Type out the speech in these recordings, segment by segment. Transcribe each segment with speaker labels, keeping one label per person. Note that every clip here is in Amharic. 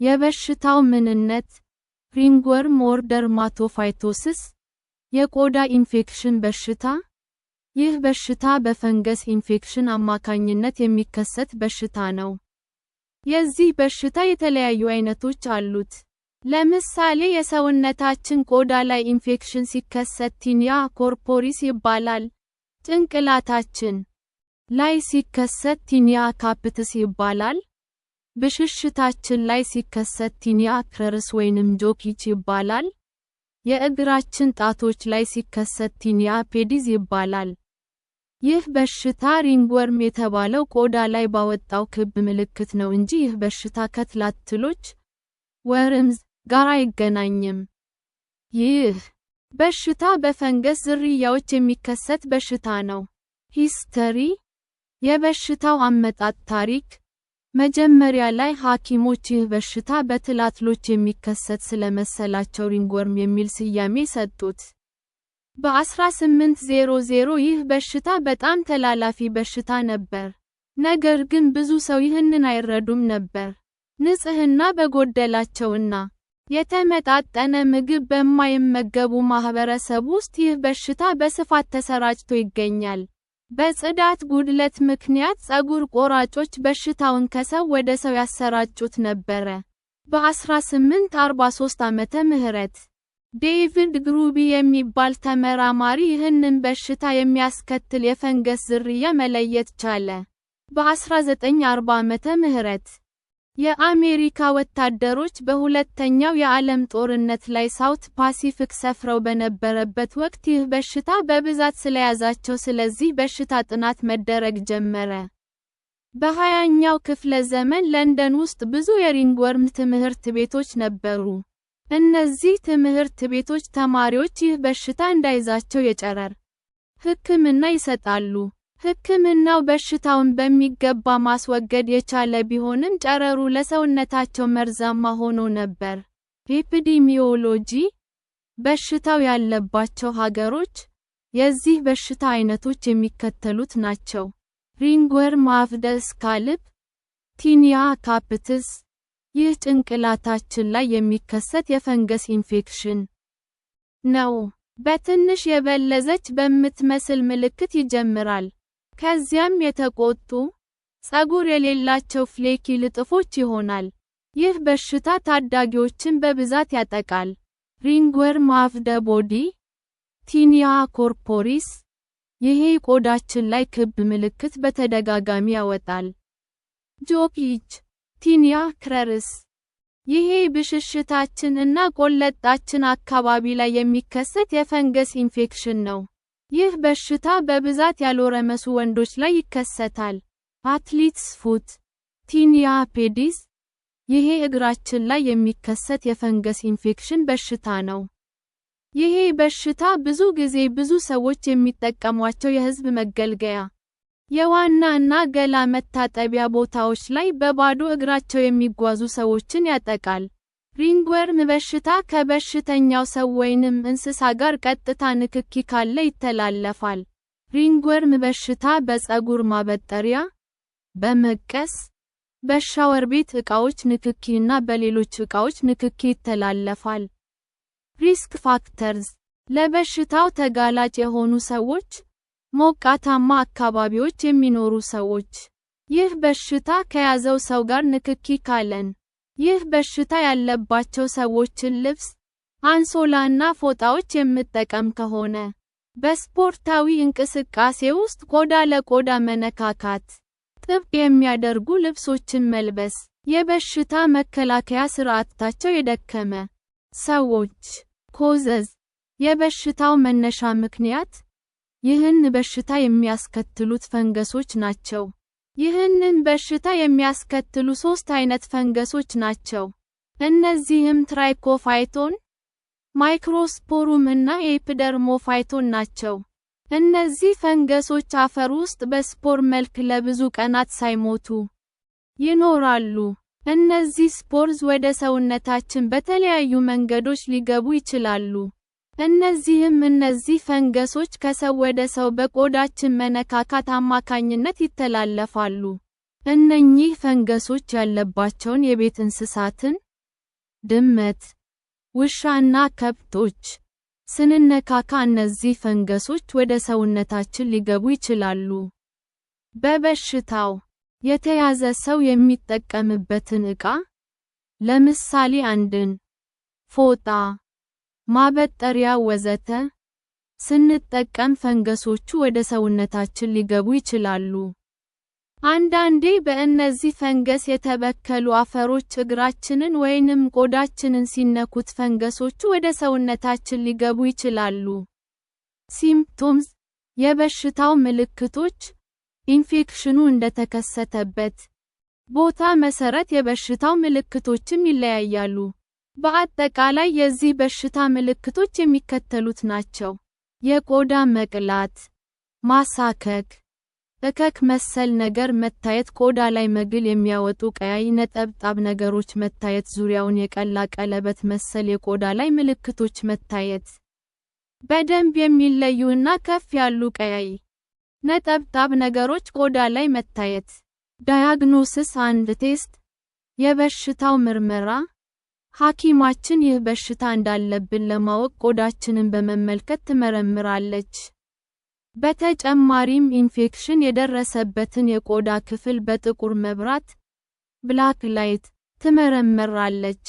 Speaker 1: የበሽታው ምንነት ሪንግወርም ኦር ደርማቶፋይቶሲስ የቆዳ ኢንፌክሽን በሽታ ይህ በሽታ በፈንገስ ኢንፌክሽን አማካኝነት የሚከሰት በሽታ ነው። የዚህ በሽታ የተለያዩ አይነቶች አሉት። ለምሳሌ የሰውነታችን ቆዳ ላይ ኢንፌክሽን ሲከሰት ቲኒያ ኮርፖሪስ ይባላል። ጭንቅላታችን ላይ ሲከሰት ቲኒያ ካፒትስ ይባላል። ብሽሽታችን ላይ ሲከሰት ቲኒያ ክረርስ ወይንም ጆኪች ይባላል። የእግራችን ጣቶች ላይ ሲከሰት ቲኒያ ፔዲስ ይባላል። ይህ በሽታ ሪንግወርም የተባለው ቆዳ ላይ ባወጣው ክብ ምልክት ነው እንጂ ይህ በሽታ ከትላትሎች ወርምዝ ጋር አይገናኝም። ይህ በሽታ በፈንገስ ዝርያዎች የሚከሰት በሽታ ነው። ሂስተሪ የበሽታው አመጣጥ ታሪክ መጀመሪያ ላይ ሐኪሞች ይህ በሽታ በትላትሎች የሚከሰት ስለመሰላቸው ሪንግወርም የሚል ስያሜ ሰጡት። በ1800 ይህ በሽታ በጣም ተላላፊ በሽታ ነበር። ነገር ግን ብዙ ሰው ይህንን አይረዱም ነበር። ንጽህና በጎደላቸውና የተመጣጠነ ምግብ በማይመገቡ ማህበረሰብ ውስጥ ይህ በሽታ በስፋት ተሰራጭቶ ይገኛል። በጽዳት ጉድለት ምክንያት ፀጉር ቆራጮች በሽታውን ከሰው ወደ ሰው ያሰራጩት ነበረ። በ1843 ዓመተ ምህረት ዴቪድ ግሩቢ የሚባል ተመራማሪ ይህንን በሽታ የሚያስከትል የፈንገስ ዝርያ መለየት ቻለ። በ1940 ዓመተ ምህረት የአሜሪካ ወታደሮች በሁለተኛው የዓለም ጦርነት ላይ ሳውት ፓሲፊክ ሰፍረው በነበረበት ወቅት ይህ በሽታ በብዛት ስለያዛቸው ስለዚህ በሽታ ጥናት መደረግ ጀመረ። በ20ኛው ክፍለ ዘመን ለንደን ውስጥ ብዙ የሪንግወርም ትምህርት ቤቶች ነበሩ። እነዚህ ትምህርት ቤቶች ተማሪዎች ይህ በሽታ እንዳይዛቸው የጨረር ሕክምና ይሰጣሉ። ሕክምናው በሽታውን በሚገባ ማስወገድ የቻለ ቢሆንም ጨረሩ ለሰውነታቸው መርዛማ ሆኖ ነበር። ኤፒዲሚዮሎጂ በሽታው ያለባቸው ሀገሮች የዚህ በሽታ አይነቶች የሚከተሉት ናቸው። ሪንግወርም ኦፍ ዘ ስካልፕ ቲኒያ ካፒትስ ይህ ጭንቅላታችን ላይ የሚከሰት የፈንገስ ኢንፌክሽን ነው። በትንሽ የበለዘች በምትመስል ምልክት ይጀምራል። ከዚያም የተቆጡ ፀጉር የሌላቸው ፍሌኪ ልጥፎች ይሆናል። ይህ በሽታ ታዳጊዎችን በብዛት ያጠቃል። ሪንግወርም ኦፍ ዘ ቦዲ ቲኒያ ኮርፖሪስ ይሄ ቆዳችን ላይ ክብ ምልክት በተደጋጋሚ ያወጣል። ጆኪች ቲኒያ ክረርስ ይሄ ብሽሽታችን እና ቆለጣችን አካባቢ ላይ የሚከሰት የፈንገስ ኢንፌክሽን ነው። ይህ በሽታ በብዛት ያልጎረመሱ ወንዶች ላይ ይከሰታል። አትሊትስ ፉት ቲኒያ ፔዲስ ይሄ እግራችን ላይ የሚከሰት የፈንገስ ኢንፌክሽን በሽታ ነው። ይሄ በሽታ ብዙ ጊዜ ብዙ ሰዎች የሚጠቀሟቸው የህዝብ መገልገያ የዋና እና ገላ መታጠቢያ ቦታዎች ላይ በባዶ እግራቸው የሚጓዙ ሰዎችን ያጠቃል። ሪንግወርም በሽታ ከበሽተኛው ሰው ወይንም እንስሳ ጋር ቀጥታ ንክኪ ካለ ይተላለፋል። ሪንግወርም በሽታ በፀጉር ማበጠሪያ፣ በመቀስ፣ በሻወር ቤት ዕቃዎች ንክኪ እና በሌሎች ዕቃዎች ንክኪ ይተላለፋል። ሪስክ ፋክተርስ ለበሽታው ተጋላጭ የሆኑ ሰዎች ሞቃታማ አካባቢዎች የሚኖሩ ሰዎች ይህ በሽታ ከያዘው ሰው ጋር ንክኪ ካለን ይህ በሽታ ያለባቸው ሰዎችን ልብስ፣ አንሶላ እና ፎጣዎች የምጠቀም ከሆነ በስፖርታዊ እንቅስቃሴ ውስጥ ቆዳ ለቆዳ መነካካት፣ ጥብቅ የሚያደርጉ ልብሶችን መልበስ፣ የበሽታ መከላከያ ስርዓታቸው የደከመ ሰዎች ኮዘዝ የበሽታው መነሻ ምክንያት ይህን በሽታ የሚያስከትሉት ፈንገሶች ናቸው። ይህንን በሽታ የሚያስከትሉ 3 አይነት ፈንገሶች ናቸው። እነዚህም ትራይኮፋይቶን፣ ማይክሮስፖሩም እና ኤፒደርሞፋይቶን ናቸው። እነዚህ ፈንገሶች አፈር ውስጥ በስፖር መልክ ለብዙ ቀናት ሳይሞቱ ይኖራሉ። እነዚህ ስፖርዝ ወደ ሰውነታችን በተለያዩ መንገዶች ሊገቡ ይችላሉ። እነዚህ ፈንገሶች ከሰው ወደ ሰው በቆዳችን መነካካት አማካኝነት ይተላለፋሉ። እነኚህ ፈንገሶች ያለባቸውን የቤት እንስሳትን ድመት፣ ውሻና ከብቶች ስንነካካ እነዚህ ፈንገሶች ወደ ሰውነታችን ሊገቡ ይችላሉ። በበሽታው የተያዘ ሰው የሚጠቀምበትን ዕቃ፣ ለምሳሌ አንድን ፎጣ፣ ማበጠሪያ ወዘተ ስንጠቀም ፈንገሶቹ ወደ ሰውነታችን ሊገቡ ይችላሉ። አንዳንዴ በእነዚህ ፈንገስ የተበከሉ አፈሮች እግራችንን ወይንም ቆዳችንን ሲነኩት ፈንገሶቹ ወደ ሰውነታችን ሊገቡ ይችላሉ። ሲምፕቶምስ፣ የበሽታው ምልክቶች፣ ኢንፌክሽኑ እንደተከሰተበት ቦታ መሰረት የበሽታው ምልክቶችም ይለያያሉ። በአጠቃላይ የዚህ በሽታ ምልክቶች የሚከተሉት ናቸው። የቆዳ መቅላት፣ ማሳከክ፣ እከክ መሰል ነገር መታየት፣ ቆዳ ላይ መግል የሚያወጡ ቀያይ ነጠብጣብ ነገሮች መታየት፣ ዙሪያውን የቀላ ቀለበት መሰል የቆዳ ላይ ምልክቶች መታየት፣ በደንብ የሚለዩና ከፍ ያሉ ቀያይ ነጠብጣብ ነገሮች ቆዳ ላይ መታየት። ዳያግኖሲስ አንድ ቴስት፣ የበሽታው ምርመራ፣ ሐኪማችን ይህ በሽታ እንዳለብን ለማወቅ ቆዳችንን በመመልከት ትመረምራለች። በተጨማሪም ኢንፌክሽን የደረሰበትን የቆዳ ክፍል በጥቁር መብራት ብላክ ላይት ትመረምራለች።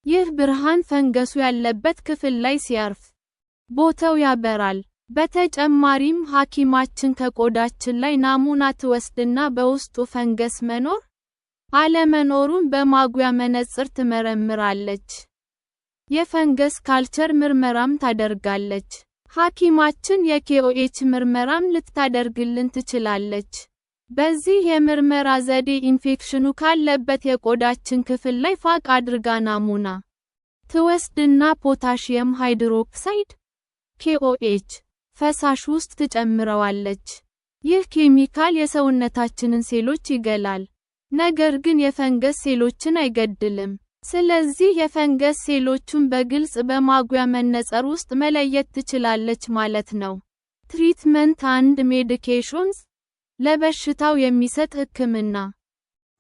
Speaker 1: ይህ ብርሃን ፈንገሱ ያለበት ክፍል ላይ ሲያርፍ ቦታው ያበራል። በተጨማሪም ሐኪማችን ከቆዳችን ላይ ናሙና ትወስድና በውስጡ ፈንገስ መኖር አለመኖሩን በማጉያ መነጽር ትመረምራለች። የፈንገስ ካልቸር ምርመራም ታደርጋለች። ሐኪማችን የኬኦኤች ምርመራም ልታደርግልን ትችላለች። በዚህ የምርመራ ዘዴ ኢንፌክሽኑ ካለበት የቆዳችን ክፍል ላይ ፋቅ አድርጋ ናሙና ትወስድና ፖታሺየም ሃይድሮክሳይድ (KOH) ፈሳሽ ውስጥ ትጨምረዋለች። ይህ ኬሚካል የሰውነታችንን ሴሎች ይገላል፣ ነገር ግን የፈንገስ ሴሎችን አይገድልም። ስለዚህ የፈንገስ ሴሎቹን በግልጽ በማጉያ መነጽር ውስጥ መለየት ትችላለች ማለት ነው። ትሪትመንት አንድ ሜዲኬሽንስ ለበሽታው የሚሰጥ ሕክምና።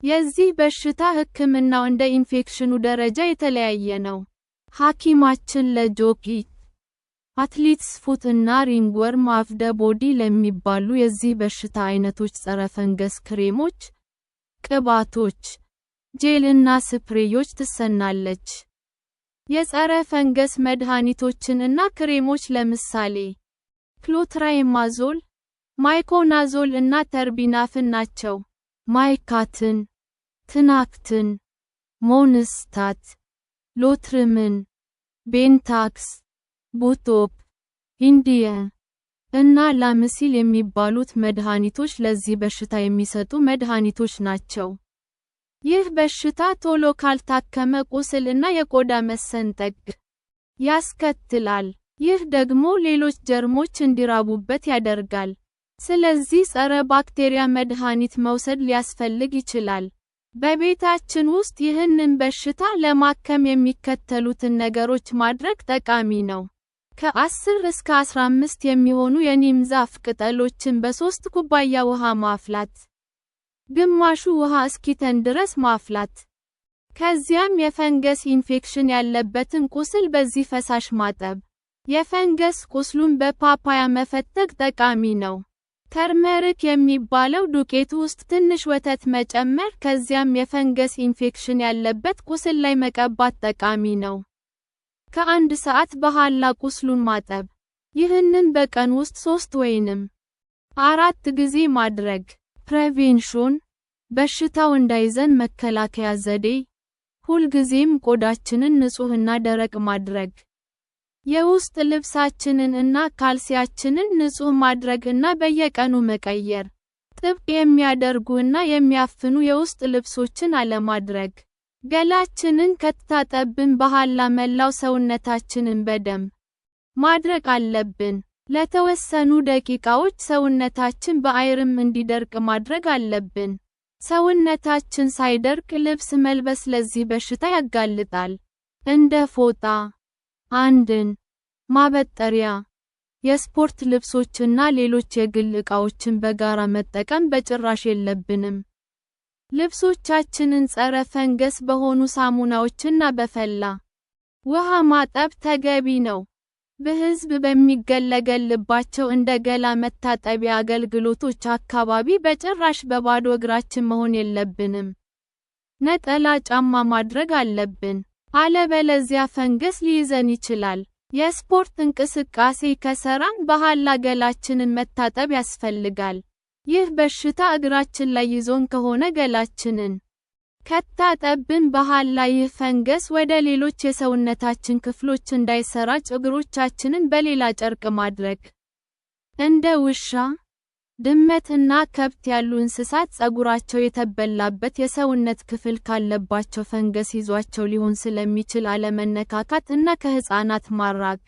Speaker 1: የዚህ በሽታ ሕክምናው እንደ ኢንፌክሽኑ ደረጃ የተለያየ ነው። ሐኪማችን ለጆኪ አትሊትስ ፉት እና ሪንግወርም ኦፍ ዘ ቦዲ ለሚባሉ የዚህ በሽታ አይነቶች ጸረ ፈንገስ ክሬሞች፣ ቅባቶች፣ ጄል እና ስፕሬዮች ትሰናለች። የጸረ ፈንገስ መድኃኒቶችን እና ክሬሞች ለምሳሌ ክሎትራይማዞል፣ ማይኮናዞል እና ተርቢናፍን ናቸው። ማይካትን፣ ትናክትን፣ ሞንስታት፣ ሎትርምን፣ ቤንታክስ፣ ቡቶፕ፣ ኢንዲየ እና ላምሲል የሚባሉት መድኃኒቶች ለዚህ በሽታ የሚሰጡ መድኃኒቶች ናቸው። ይህ በሽታ ቶሎ ካልታከመ ቁስል እና የቆዳ መሰንጠቅ ያስከትላል። ይህ ደግሞ ሌሎች ጀርሞች እንዲራቡበት ያደርጋል። ስለዚህ ጸረ ባክቴሪያ መድኃኒት መውሰድ ሊያስፈልግ ይችላል። በቤታችን ውስጥ ይህንን በሽታ ለማከም የሚከተሉትን ነገሮች ማድረግ ጠቃሚ ነው። ከ10 እስከ 15 የሚሆኑ የኒም ዛፍ ቅጠሎችን በ3 ኩባያ ውሃ ማፍላት። ግማሹ ውሃ እስኪተን ድረስ ማፍላት። ከዚያም የፈንገስ ኢንፌክሽን ያለበትን ቁስል በዚህ ፈሳሽ ማጠብ። የፈንገስ ቁስሉን በፓፓያ መፈተግ ጠቃሚ ነው። ተርመሪክ የሚባለው ዱቄት ውስጥ ትንሽ ወተት መጨመር ከዚያም የፈንገስ ኢንፌክሽን ያለበት ቁስል ላይ መቀባት ጠቃሚ ነው። ከ1 ሰዓት በኋላ ቁስሉን ማጠብ። ይህንን በቀን ውስጥ 3 ወይንም 4 ጊዜ ማድረግ። ፕሬቬንሽን፣ በሽታው እንዳይዘን መከላከያ ዘዴ። ሁልጊዜም ቆዳችንን ንጹህና ደረቅ ማድረግ። የውስጥ ልብሳችንን እና ካልሲያችንን ንጹህ ማድረግ እና በየቀኑ መቀየር። ጥብቅ የሚያደርጉ እና የሚያፍኑ የውስጥ ልብሶችን አለማድረግ። ገላችንን ከታጠብን በኋላ መላው ሰውነታችንን በደንብ ማድረቅ አለብን። ለተወሰኑ ደቂቃዎች ሰውነታችን በአየርም እንዲደርቅ ማድረግ አለብን። ሰውነታችን ሳይደርቅ ልብስ መልበስ ለዚህ በሽታ ያጋልጣል። እንደ ፎጣ፣ አንድን ማበጠሪያ፣ የስፖርት ልብሶችና ሌሎች የግል ዕቃዎችን በጋራ መጠቀም በጭራሽ የለብንም። ልብሶቻችንን ጸረ ፈንገስ በሆኑ ሳሙናዎችና በፈላ ውሃ ማጠብ ተገቢ ነው። በሕዝብ በሚገለገልባቸው እንደ ገላ መታጠቢያ አገልግሎቶች አካባቢ በጭራሽ በባዶ እግራችን መሆን የለብንም። ነጠላ ጫማ ማድረግ አለብን፣ አለበለዚያ ፈንገስ ሊይዘን ይችላል። የስፖርት እንቅስቃሴ ከሰራን በኋላ ገላችንን መታጠብ ያስፈልጋል። ይህ በሽታ እግራችን ላይ ይዞን ከሆነ ገላችንን ከታጠብን በኋላ ይህ ፈንገስ ወደ ሌሎች የሰውነታችን ክፍሎች እንዳይሰራጭ እግሮቻችንን በሌላ ጨርቅ ማድረግ። እንደ ውሻ፣ ድመት እና ከብት ያሉ እንስሳት ፀጉራቸው የተበላበት የሰውነት ክፍል ካለባቸው ፈንገስ ይዟቸው ሊሆን ስለሚችል አለመነካካት እና ከሕፃናት ማራቅ።